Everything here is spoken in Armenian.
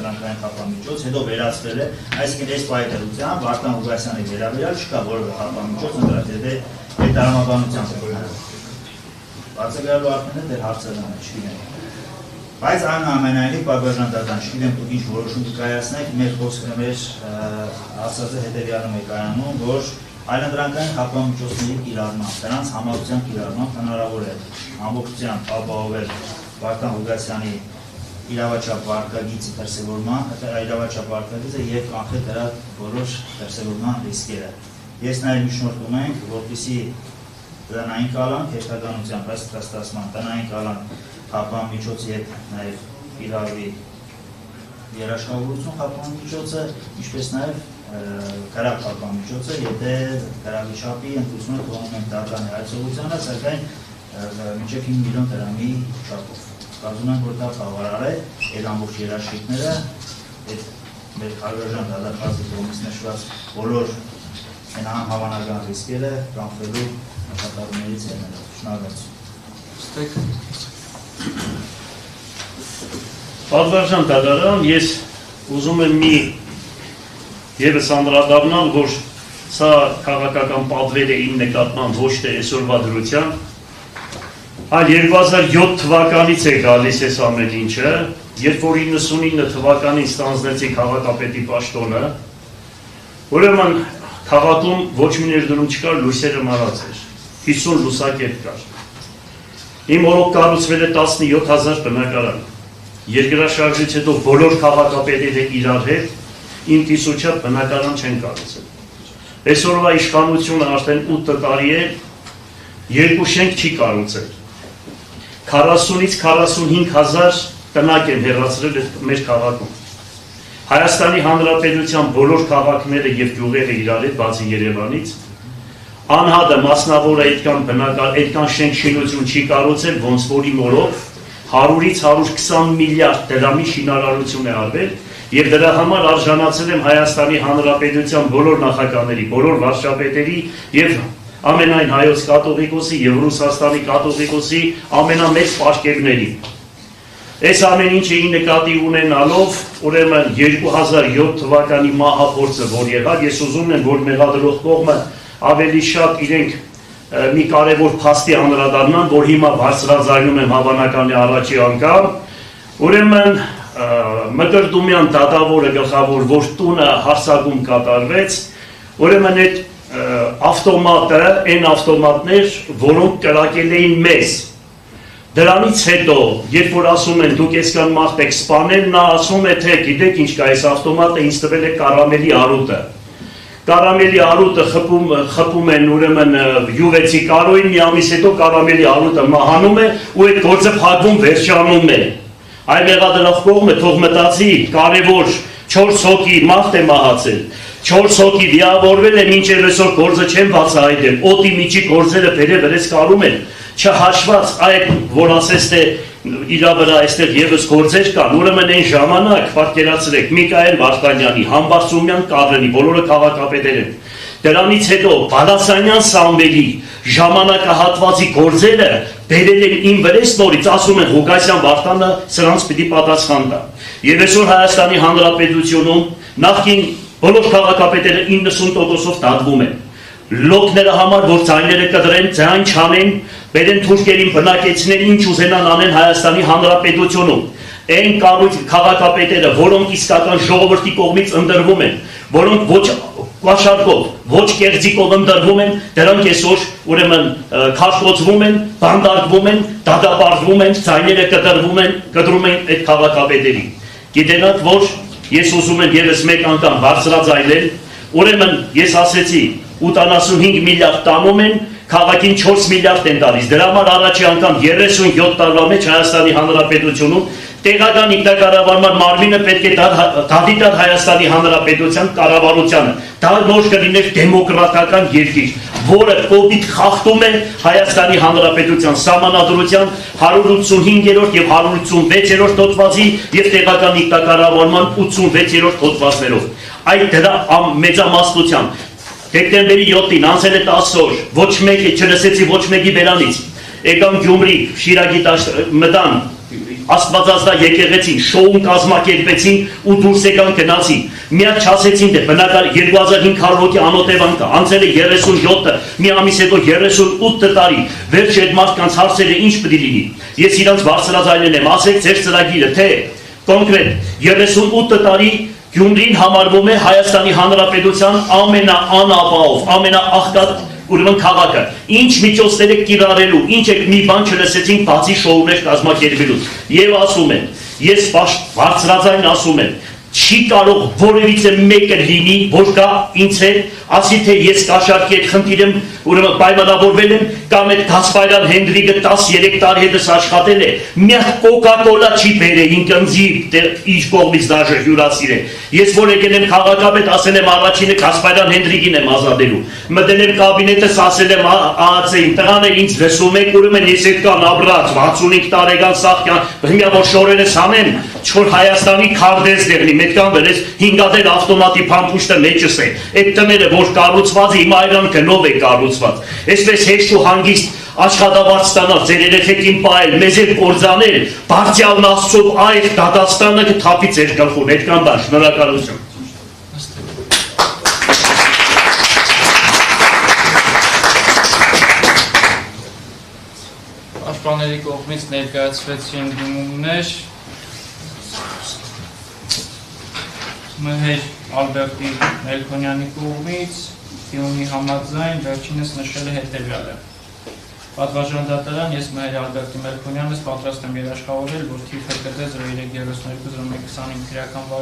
այլանդրանքային խափամիջոց, հետո վերացվել է, այսինքն այս պայթերությամբ Վարդան Ղուկասյանի վերաբերյալ չկա որևէ խափամիջոց, ընդրած այդ տրամաբանությամբ բացակայելու արդեն դեր հարցերն են, չգիտեմ։ Բայց այնուամենայնիվ Բաբերժան չգիտեմ դուք ինչ որոշում կայացնեք, մեր խոսքը մեր ասածը հետևյալում է կայանում, որ այլանդրանքային խափամիջոցների կիրառմամբ, դրանց համակցության կիրառմամբ հնարավոր է ամբողջությամբ ապահովել Վարդան Ղուկասյանի իրավաչափ վարկագիծի դրսևորման, իրավաչափ վարկագիծը եւ կանխել դրա բոլոր դրսևորման ռիսկերը։ Ես նաեւ միջնորդում ենք, որպեսզի տնային կալանք, հեշտականությամբ ստացման տնային կալանք խափամիջոցի հետ նաեւ իրավի երաշխավորություն խափամիջոցը, ինչպես նաեւ Կարապ խափամիջոցը, եթե Կարապի չափի ընդունությունը թողնում ենք դատարանի հայցողությանը, սակայն մինչև 5 միլիոն դրամի չափով։ Կարծում եմ, որ դա բավարար է, այդ ամբողջ երաշխիքները, այդ մեր Բաբերժան դատախազի կողմից նշված բոլոր անհավանական ռիսկերը կանխելու նպատակներից ելնելով։ Շնորհակալություն։ Բաբերժան դատարան, ես ուզում եմ մի Եվս անդրադառնալ, որ սա քաղաքական պատվեր է իմ նկատմամբ ոչ թե այսօրվա դրությամբ, այլ 2007 թվականից է գալիս այս ամեն ինչը, երբ որ 99 թվականին ստանձնեցի քաղաքապետի պաշտոնը, ուրեմն քաղաքում ոչ մի ներդրում չկար, լույսերը մահաց էր, 50 լուսակետ կար։ Իմ օրոք կառուցվել է 17,000 բնակարան, երկրաշարժից հետո բոլոր քաղաքապետերը իրար հետ իմ կիսուչափ բնակարան չեն կառուցել։ Այսօրվա իշխանությունը արդեն 8 տարի է, երկու շենք չի կառուցել։ 40-ից 45,000 տնակ են հեռացրել մեր քաղաքում։ Հայաստանի Հանրապետության բոլոր քաղաքները եւ գյուղերը իրար հետ, բացի Երևանից, անհատը մասնավորը այդքան շենք շինություն չի կառուցել, ոնց որ իմ օրով 100-ից 120 միլիարդ դրամի շինարարություն է արվել, եւ դրա համար արժանացել եմ Հայաստանի Հանրապետության բոլոր նախագահների, բոլոր վարչապետերի եւ ամենայն հայոց կաթողիկոսի եւ Ռուսաստանի կաթողիկոսի ամենամեծ պաշտպանների։ Այս ամեն ինչը նկատի ունենալով, ուրեմն 2007 թվականի մահափորձը, որ եղավ, ես ուզում եմ, որ մեղադրող կողմը ավելի շատ իրենք մի կարևոր փաստի անդրադառնան, որ հիմա բարձրաձայնում եմ հավանական է առաջի անգամ, ուրեմն Մկրտումյան դատավորը գլխավոր, որ տունը հարցակում կատարվեց, ուրեմն այդ ավտոմատը, այն ավտոմատներ, որոնք կրակել էին մեզ։ Դրանից հետո, երբ որ ասում են դուք այսքան մարդ եք սպանել, նա ասում է, թե գիտեք ինչ կա, այս ավտոմատը ինձ տվել է կարամելի արուտը։ Կարամելի արուտը խփում են ուրեմն յուվեցի կարոյին, մի ամիս հետո կարամելի արուտը մահանում է ու այդ գործը փակվում վերջանում է։ Այլ մեղադրող կողմը թող մտածի կարևոր 4 հոգի մարդ է մահացել, 4 հոգի վիրավորվել է, մինչև այսօր գործը չեն բացահայտել, օդի միջի գործերը վերևերես կարում են, չհաշված այդ, որ ասես թե իրա վրա այստեղ եւս գործեր կան, ուրեմն այն ժամանակ պատկերացրեք Միքայել Վարդանյանի, Համբարձումյան Կադրենի, բոլորը քաղաքապետեր են։ Դրանից հետո Բալասանյան Սամվելի ժամանակահատվածի գործերը բերել են իմ վրես նորից, ասում են Ղուկասյան Վարդանը սրանց պիտի պատասխան տա։ Եվ այսօր Հայաստանի Հանրապետությունում նախկին բոլոր քաղաքապետերը 90%-ով դատվում են։ Լոկները համար, որ ձայները կդրեն, ձայն չանեն, բերեն թուրքերին բնակեցնեն, ինչ ուզենան անեն Հայաստանի Հանրապետությունում։ Այն քաղաքապետերը, որոնք իսկական ժողովրդի կողմից ընտրվում են, որոնք ոչ վաշարկով, ոչ կեղծիկով ընտրվում են, դրանք այսօր ուրեմն քաշտոցվում են, բանդարկվում են, դատապարտվում են, ձայները կտրում են այդ քաղաքապետերին։ Գիտենաք, որ ես ուզում եմ եւս մեկ անգամ բարձրաձայնել, ուրեմն ես ասեցի 85 միլիարդ տանում են, քաղաքին 4 միլիարդ են տալիս։ Դրա համար առաջի անգամ 37 տարվա մեջ Հայաստանի Հանրապետությունում տեղական ինքնակառավարման մարմինը պետք է դատի տար Հայաստանի Հանրապետության կառավարությանը։ Դա նոր կլիներ դեմոկրատական երկիր, որը կոպիտ խախտում է Հայաստանի Հանրապետության սահմանադրության 185-րդ եւ 186-րդ հոդվածի եւ տեղական ինքնակառավարման 86-րդ հոդվածներով։ Այդ դրա մեծամասնությամբ դեկտեմբերի 7-ին անցել է 10 օր, ոչ մեկը չլսեցի ոչ մեկի բերանից։ Եկան Գյումրի, Շիրակի մտան Աստվածածնա եկեղեցին, շոուն կազմակերպեցին ու դուրս եկան գնացին։ Միակ չասեցին դե բնակար 2500 հոգի անօտևան կա, անցել է 37-ը, մի ամիս հետո 38 տարի, վերջ այդ մարդկանց հարցերը ինչ պետք է լինի։ Ես իրանց բարձրաձայնել եմ, ասեք ձեր ծրագիրը, թե կոնկրետ 38 տարի Գյումրին համարվում է Հայաստանի Հանրապետության ամենաանապահով, ամենաաղքատ ուրեմն քաղաքը։ Ինչ միջոցներ եք կիրառելու, ինչ եք մի բան չլսեցին բացի շոուներ կազմակերպելուց։ Եվ ասում եմ, ես բարձրաձայն ասում եմ, չի կարող որևիցե մեկը լինի, որ կա ինձ հետ, ասի թե ես կաշառքի այդ խնդիրը ուրեմն պայմանավորվել եմ, կամ այդ Գասպարյան Հենդրիկը 13 տարի հետս աշխատել է, միակ կոկա-կոլա չի բերել ինքնձի իր կողմից դաժե հյուրասիրել։ Ես որ եկել եմ քաղաքապետ, ասել եմ առաջինը Գասպարյան Հենդրիկին եմ ազատելու։ Մտել եմ կաբինետս, ասել եմ ԱԱՑ-ին, տղաներ ինձ լսում եք, ուրեմն ես այդ կան ապրած 65 տարեկան սաղկյան, հիմա որ շորերս հանեմ, չոր Հայաստանի քարտեզ դեղնի, մետքան վերես 5 ավտոմատի փամփուշտը մեջս է։ Այդ տները որ կառուցված է, հիմա այրան գնով է կառուցված։ Այսպես հեշտ ու հանգիստ աշխատավարձ ստանալ, ձեր երեխեքին պահել, մեզ էլ կործանել, բարձյալն Աստծո այլ դատաստանը կթափի ձեր գլխում, այդքան բան, շնորհակալություն։ Պաշտպանների կողմից ներկայացվեցին դիմումներ Մհեր Ալբերտի Մելքոնյանի կողմից դիմումի համաձայն վերջինս նշել է հետևյալը. Պատվարժան դատարան, ես Մհեր Ալբերտի Մելքոնյանս պատրաստ եմ երաշխավորել, որ թիվ ՀԿԴ 03320125 քրեական